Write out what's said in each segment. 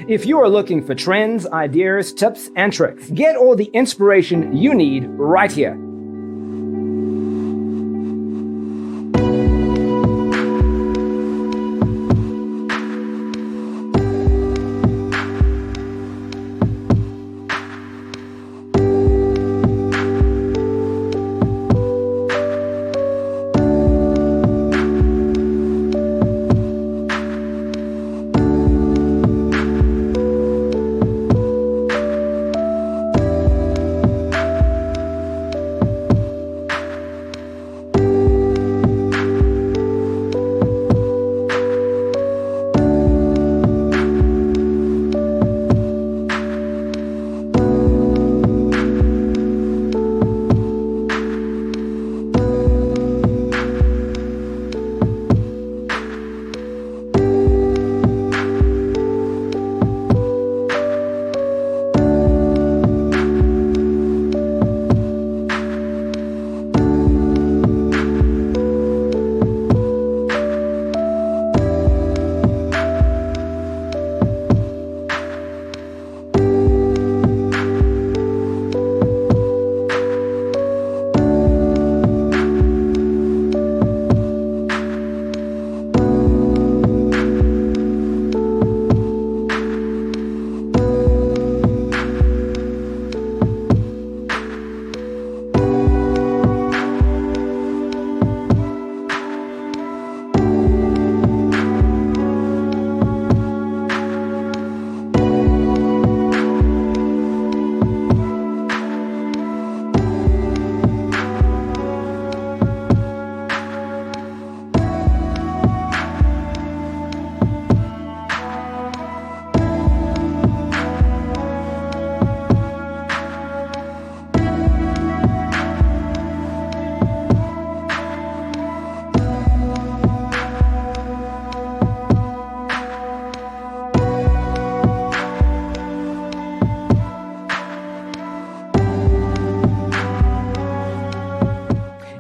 If you are looking for trends, ideas, tips, and tricks, get all the inspiration you need right here.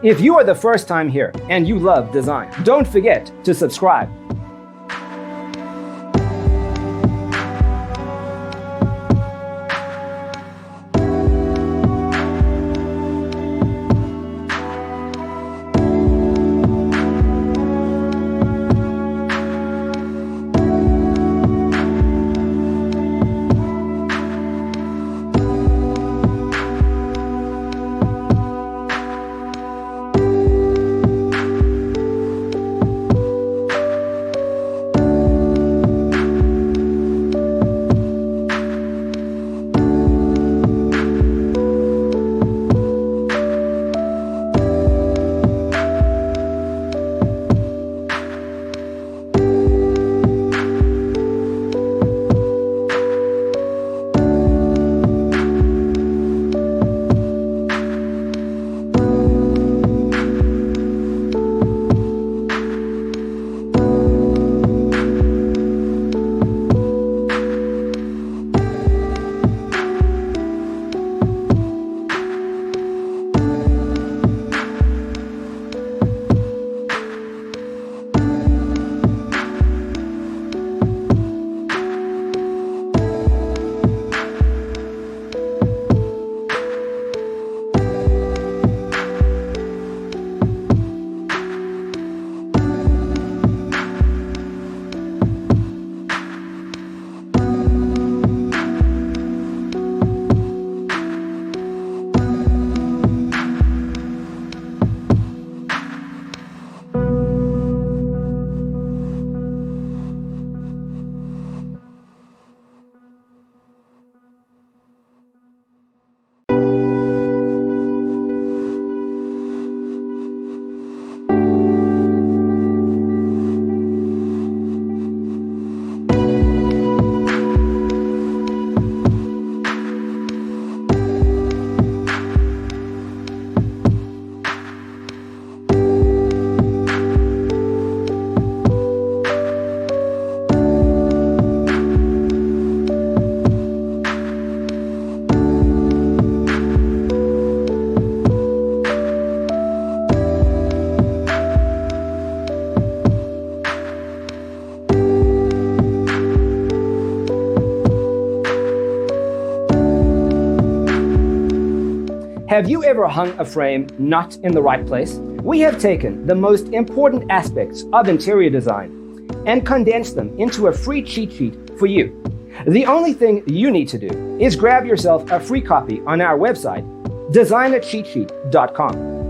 If you are the first time here and you love design, don't forget to subscribe. Have you ever hung a frame not in the right place? We have taken the most important aspects of interior design and condensed them into a free cheat sheet for you. The only thing you need to do is grab yourself a free copy on our website, designercheatsheet.com.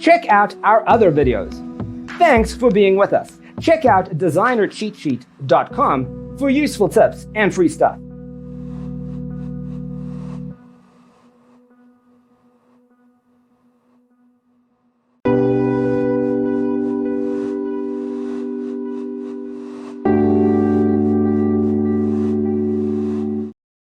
Check out our other videos. Thanks for being with us. Check out designercheatsheet.com for useful tips and free stuff.